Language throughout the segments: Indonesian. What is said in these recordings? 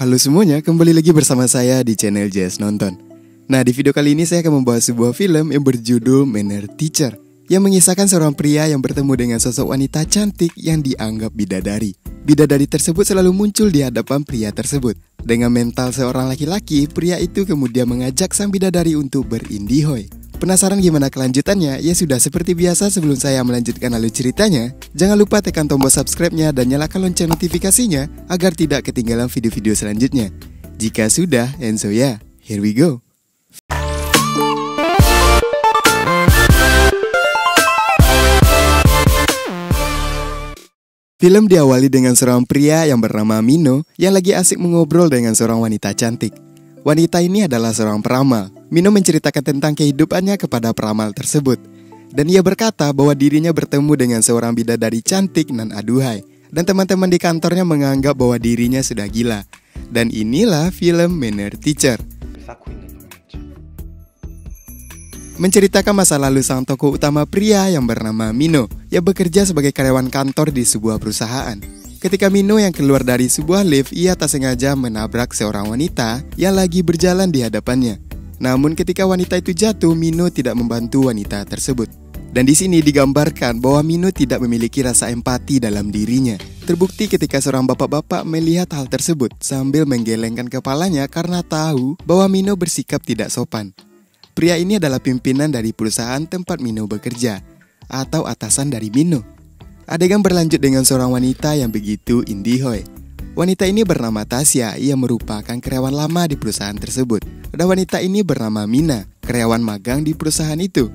Halo semuanya, kembali lagi bersama saya di channel JS Nonton. Nah, di video kali ini saya akan membahas sebuah film yang berjudul Manner Teacher, yang mengisahkan seorang pria yang bertemu dengan sosok wanita cantik yang dianggap bidadari. Bidadari tersebut selalu muncul di hadapan pria tersebut. Dengan mental seorang laki-laki, pria itu kemudian mengajak sang bidadari untuk berindihoy. Penasaran gimana kelanjutannya? Ya sudah, seperti biasa sebelum saya melanjutkan alur ceritanya, jangan lupa tekan tombol subscribe-nya dan nyalakan lonceng notifikasinya agar tidak ketinggalan video-video selanjutnya. Jika sudah, and so ya, here we go. Film diawali dengan seorang pria yang bernama Mino yang lagi asik mengobrol dengan seorang wanita cantik. Wanita ini adalah seorang peramal. Mino menceritakan tentang kehidupannya kepada peramal tersebut. Dan ia berkata bahwa dirinya bertemu dengan seorang bidadari cantik nan aduhai. Dan teman-teman di kantornya menganggap bahwa dirinya sudah gila. Dan inilah film Manner Teacher. Menceritakan masa lalu sang tokoh utama pria yang bernama Mino, yang bekerja sebagai karyawan kantor di sebuah perusahaan. Ketika Mino yang keluar dari sebuah lift, ia tak sengaja menabrak seorang wanita yang lagi berjalan di hadapannya. Namun ketika wanita itu jatuh, Mino tidak membantu wanita tersebut. Dan di sini digambarkan bahwa Mino tidak memiliki rasa empati dalam dirinya. Terbukti ketika seorang bapak-bapak melihat hal tersebut sambil menggelengkan kepalanya karena tahu bahwa Mino bersikap tidak sopan. Pria ini adalah pimpinan dari perusahaan tempat Mino bekerja, atau atasan dari Mino. Adegan berlanjut dengan seorang wanita yang begitu indihoy. Wanita ini bernama Tasya, ia merupakan karyawan lama di perusahaan tersebut. Dan wanita ini bernama Mina, karyawan magang di perusahaan itu.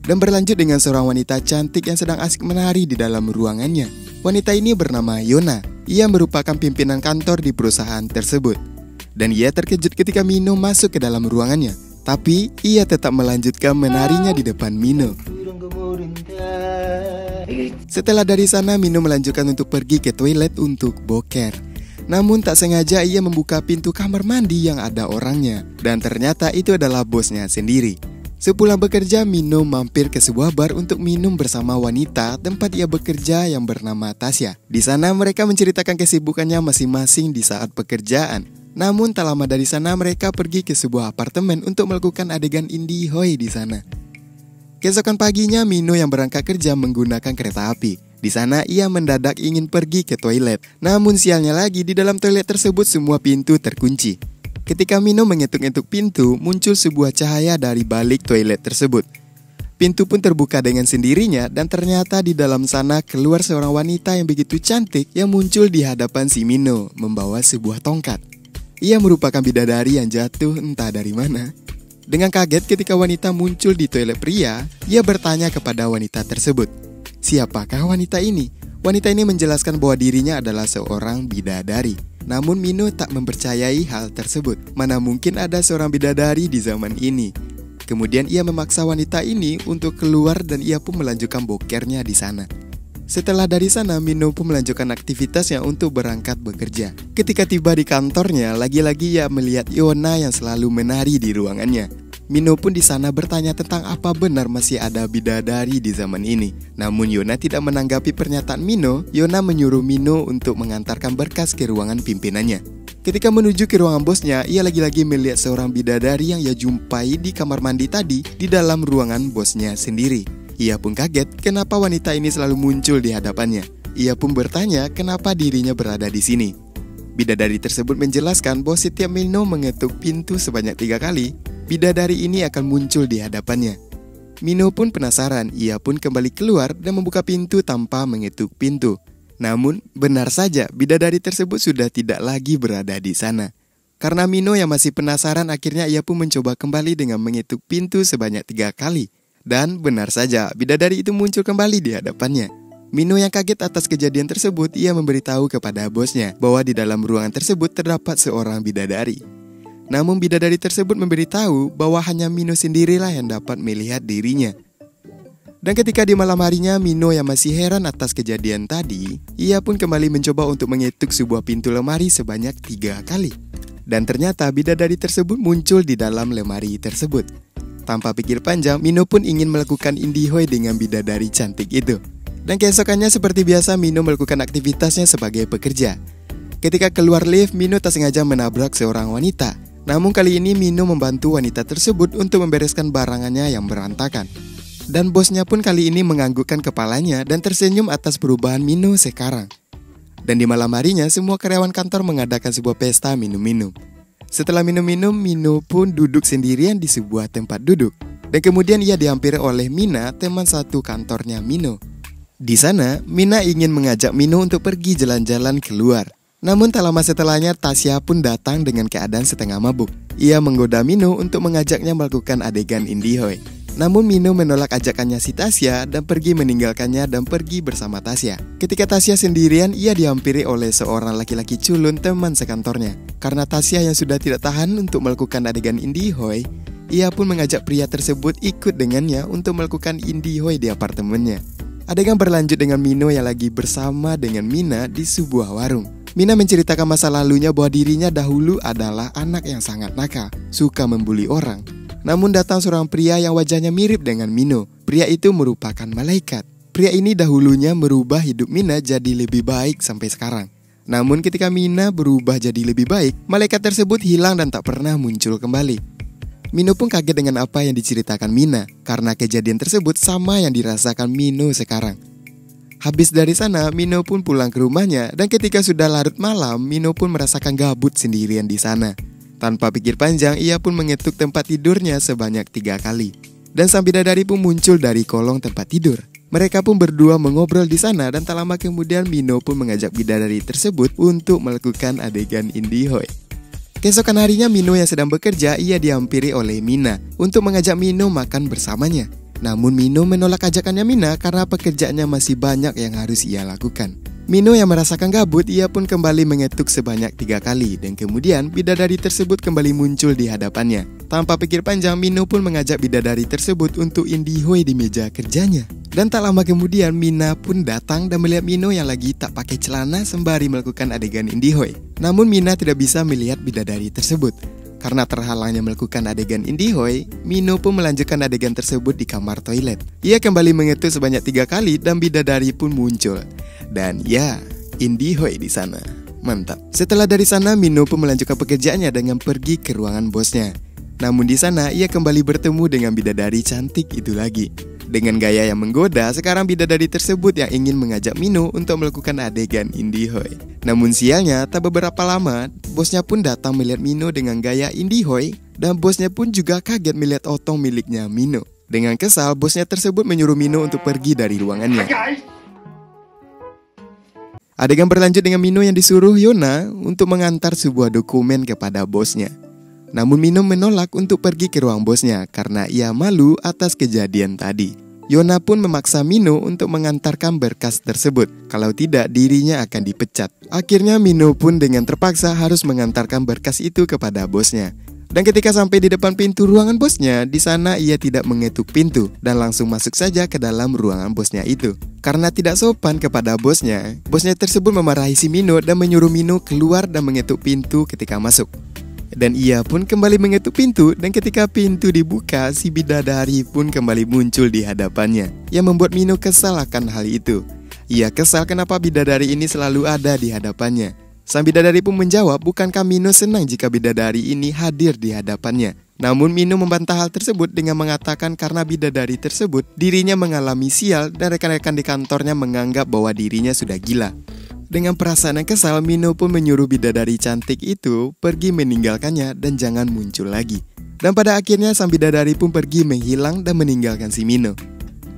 Dan berlanjut dengan seorang wanita cantik yang sedang asik menari di dalam ruangannya. Wanita ini bernama Yona, ia merupakan pimpinan kantor di perusahaan tersebut. Dan ia terkejut ketika Mino masuk ke dalam ruangannya. Tapi ia tetap melanjutkan menarinya di depan Mino. Setelah dari sana, Mino melanjutkan untuk pergi ke toilet untuk boker. Namun tak sengaja ia membuka pintu kamar mandi yang ada orangnya. Dan ternyata itu adalah bosnya sendiri. Sepulang bekerja, Mino mampir ke sebuah bar untuk minum bersama wanita tempat ia bekerja yang bernama Tasya. Di sana mereka menceritakan kesibukannya masing-masing di saat pekerjaan. Namun tak lama dari sana mereka pergi ke sebuah apartemen untuk melakukan adegan indihoy di sana. Keesokan paginya, Mino yang berangkat kerja menggunakan kereta api. Di sana ia mendadak ingin pergi ke toilet. Namun sialnya lagi, di dalam toilet tersebut semua pintu terkunci. Ketika Mino mengetuk-ngetuk pintu, muncul sebuah cahaya dari balik toilet tersebut. Pintu pun terbuka dengan sendirinya dan ternyata di dalam sana keluar seorang wanita yang begitu cantik yang muncul di hadapan si Mino membawa sebuah tongkat. Ia merupakan bidadari yang jatuh entah dari mana. Dengan kaget ketika wanita muncul di toilet pria, ia bertanya kepada wanita tersebut, "Siapakah wanita ini?" Wanita ini menjelaskan bahwa dirinya adalah seorang bidadari. Namun Mino tak mempercayai hal tersebut. Mana mungkin ada seorang bidadari di zaman ini. Kemudian ia memaksa wanita ini untuk keluar dan ia pun melanjutkan bokernya di sana. Setelah dari sana, Mino pun melanjutkan aktivitasnya untuk berangkat bekerja. Ketika tiba di kantornya, lagi-lagi ia melihat Yona yang selalu menari di ruangannya. Mino pun di sana bertanya tentang apa benar masih ada bidadari di zaman ini. Namun Yona tidak menanggapi pernyataan Mino. Yona menyuruh Mino untuk mengantarkan berkas ke ruangan pimpinannya. Ketika menuju ke ruangan bosnya, ia lagi-lagi melihat seorang bidadari yang ia jumpai di kamar mandi tadi di dalam ruangan bosnya sendiri. Ia pun kaget kenapa wanita ini selalu muncul di hadapannya. Ia pun bertanya kenapa dirinya berada di sini. Bidadari tersebut menjelaskan bahwa setiap Mino mengetuk pintu sebanyak 3 kali, bidadari ini akan muncul di hadapannya. Mino pun penasaran, ia pun kembali keluar dan membuka pintu tanpa mengetuk pintu. Namun benar saja bidadari tersebut sudah tidak lagi berada di sana. Karena Mino yang masih penasaran, akhirnya ia pun mencoba kembali dengan mengetuk pintu sebanyak 3 kali. Dan benar saja, bidadari itu muncul kembali di hadapannya. Mino yang kaget atas kejadian tersebut, ia memberitahu kepada bosnya bahwa di dalam ruangan tersebut terdapat seorang bidadari. Namun bidadari tersebut memberitahu bahwa hanya Mino sendirilah yang dapat melihat dirinya. Dan ketika di malam harinya, Mino yang masih heran atas kejadian tadi, ia pun kembali mencoba untuk mengetuk sebuah pintu lemari sebanyak 3 kali. Dan ternyata bidadari tersebut muncul di dalam lemari tersebut. Tanpa pikir panjang, Mino pun ingin melakukan indihoy dengan bidadari cantik itu. Dan keesokannya seperti biasa, Mino melakukan aktivitasnya sebagai pekerja. Ketika keluar lift, Mino tak sengaja menabrak seorang wanita. Namun kali ini Mino membantu wanita tersebut untuk membereskan barangannya yang berantakan. Dan bosnya pun kali ini menganggukkan kepalanya dan tersenyum atas perubahan Mino sekarang. Dan di malam harinya, semua karyawan kantor mengadakan sebuah pesta minum-minum. Setelah minum-minum, Mino pun duduk sendirian di sebuah tempat duduk. Dan kemudian ia dihampiri oleh Mina, teman satu kantornya Mino. Di sana, Mina ingin mengajak Mino untuk pergi jalan-jalan keluar. Namun tak lama setelahnya, Tasya pun datang dengan keadaan setengah mabuk. Ia menggoda Mino untuk mengajaknya melakukan adegan indie-hoi. Namun Mino menolak ajakannya si Tasya dan pergi meninggalkannya dan pergi bersama Tasya. Ketika Tasya sendirian, ia dihampiri oleh seorang laki-laki culun teman sekantornya. Karena Tasya yang sudah tidak tahan untuk melakukan adegan indie-hoi, ia pun mengajak pria tersebut ikut dengannya untuk melakukan indie-hoi di apartemennya. Adegan berlanjut dengan Mino yang lagi bersama dengan Mina di sebuah warung. Mina menceritakan masa lalunya bahwa dirinya dahulu adalah anak yang sangat nakal, suka membuli orang. Namun datang seorang pria yang wajahnya mirip dengan Mino. Pria itu merupakan malaikat. Pria ini dahulunya merubah hidup Mina jadi lebih baik sampai sekarang. Namun ketika Mina berubah jadi lebih baik, malaikat tersebut hilang dan tak pernah muncul kembali. Mino pun kaget dengan apa yang diceritakan Mina, karena kejadian tersebut sama yang dirasakan Mino sekarang. Habis dari sana, Mino pun pulang ke rumahnya, dan ketika sudah larut malam, Mino pun merasakan gabut sendirian di sana. Tanpa pikir panjang, ia pun mengetuk tempat tidurnya sebanyak 3 kali. Dan sang bidadari pun muncul dari kolong tempat tidur. Mereka pun berdua mengobrol di sana, dan tak lama kemudian Mino pun mengajak bidadari tersebut untuk melakukan adegan indie-hoi. Keesokan harinya, Mino yang sedang bekerja, ia dihampiri oleh Mina untuk mengajak Mino makan bersamanya. Namun Mino menolak ajakannya Mina karena pekerjaannya masih banyak yang harus ia lakukan. Mino yang merasakan gabut, ia pun kembali mengetuk sebanyak 3 kali. Dan kemudian bidadari tersebut kembali muncul di hadapannya. Tanpa pikir panjang, Mino pun mengajak bidadari tersebut untuk indie-hoi di meja kerjanya. Dan tak lama kemudian, Mina pun datang dan melihat Mino yang lagi tak pakai celana sembari melakukan adegan indie-hoi. Namun Mina tidak bisa melihat bidadari tersebut. Karena terhalangnya melakukan adegan indie-hoi, Mino pun melanjutkan adegan tersebut di kamar toilet. Ia kembali mengetuk sebanyak 3 kali dan bidadari pun muncul. Dan ya, indie-hoi di sana. Mantap. Setelah dari sana, Mino pun melanjutkan pekerjaannya dengan pergi ke ruangan bosnya. Namun di sana, ia kembali bertemu dengan bidadari cantik itu lagi. Dengan gaya yang menggoda, sekarang bidadari tersebut yang ingin mengajak Mino untuk melakukan adegan indie-hoi. Namun sialnya, tak beberapa lama, bosnya pun datang melihat Mino dengan gaya indie-hoi, dan bosnya pun juga kaget melihat otong miliknya Mino. Dengan kesal, bosnya tersebut menyuruh Mino untuk pergi dari ruangannya. Adegan berlanjut dengan Mino yang disuruh Yona untuk mengantar sebuah dokumen kepada bosnya. Namun Mino menolak untuk pergi ke ruang bosnya karena ia malu atas kejadian tadi. Yona pun memaksa Mino untuk mengantarkan berkas tersebut. Kalau tidak, dirinya akan dipecat. Akhirnya Mino pun dengan terpaksa harus mengantarkan berkas itu kepada bosnya. Dan ketika sampai di depan pintu ruangan bosnya, di sana ia tidak mengetuk pintu dan langsung masuk saja ke dalam ruangan bosnya itu. Karena tidak sopan kepada bosnya, bosnya tersebut memarahi si Mino dan menyuruh Mino keluar dan mengetuk pintu ketika masuk. Dan ia pun kembali mengetuk pintu, dan ketika pintu dibuka, si bidadari pun kembali muncul di hadapannya, yang membuat Mino kesal akan hal itu. Ia kesal kenapa bidadari ini selalu ada di hadapannya. Sang bidadari pun menjawab, bukankah Mino senang jika bidadari ini hadir di hadapannya. Namun Mino membantah hal tersebut dengan mengatakan karena bidadari tersebut dirinya mengalami sial dan rekan-rekan di kantornya menganggap bahwa dirinya sudah gila. Dengan perasaan yang kesal, Mino pun menyuruh bidadari cantik itu pergi meninggalkannya dan jangan muncul lagi. Dan pada akhirnya sang bidadari pun pergi menghilang dan meninggalkan si Mino.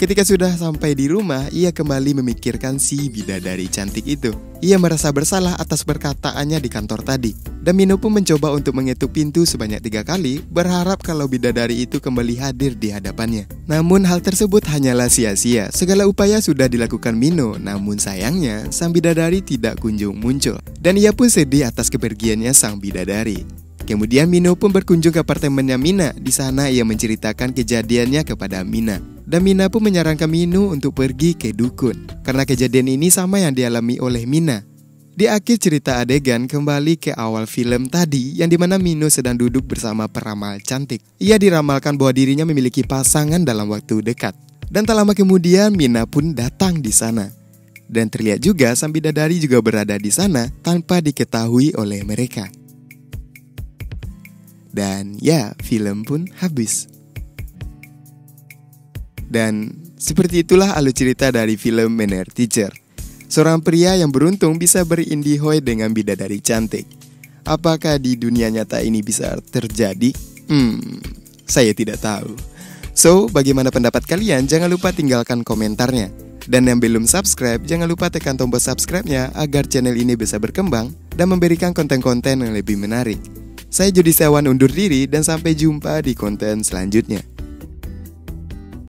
Ketika sudah sampai di rumah, ia kembali memikirkan si bidadari cantik itu. Ia merasa bersalah atas perkataannya di kantor tadi. Dan Mino pun mencoba untuk mengetuk pintu sebanyak 3 kali, berharap kalau bidadari itu kembali hadir di hadapannya. Namun hal tersebut hanyalah sia-sia. Segala upaya sudah dilakukan Mino, namun sayangnya sang bidadari tidak kunjung muncul. Dan ia pun sedih atas kepergiannya sang bidadari. Kemudian Mino pun berkunjung ke apartemennya Mina. Di sana ia menceritakan kejadiannya kepada Mina. Dan Mina pun menyarankan Mino untuk pergi ke dukun, karena kejadian ini sama yang dialami oleh Mina. Di akhir cerita adegan kembali ke awal film tadi, yang dimana Mino sedang duduk bersama peramal cantik. Ia diramalkan bahwa dirinya memiliki pasangan dalam waktu dekat. Dan tak lama kemudian Mina pun datang di sana. Dan terlihat juga sang bidadari juga berada di sana tanpa diketahui oleh mereka. Dan ya, film pun habis. Dan seperti itulah alur cerita dari film Manner Teacher. Seorang pria yang beruntung bisa berindihoi dengan bidadari cantik. Apakah di dunia nyata ini bisa terjadi? Saya tidak tahu. So, bagaimana pendapat kalian? Jangan lupa tinggalkan komentarnya. Dan yang belum subscribe, jangan lupa tekan tombol subscribe-nya agar channel ini bisa berkembang dan memberikan konten-konten yang lebih menarik. Saya Jody Setiawan undur diri dan sampai jumpa di konten selanjutnya.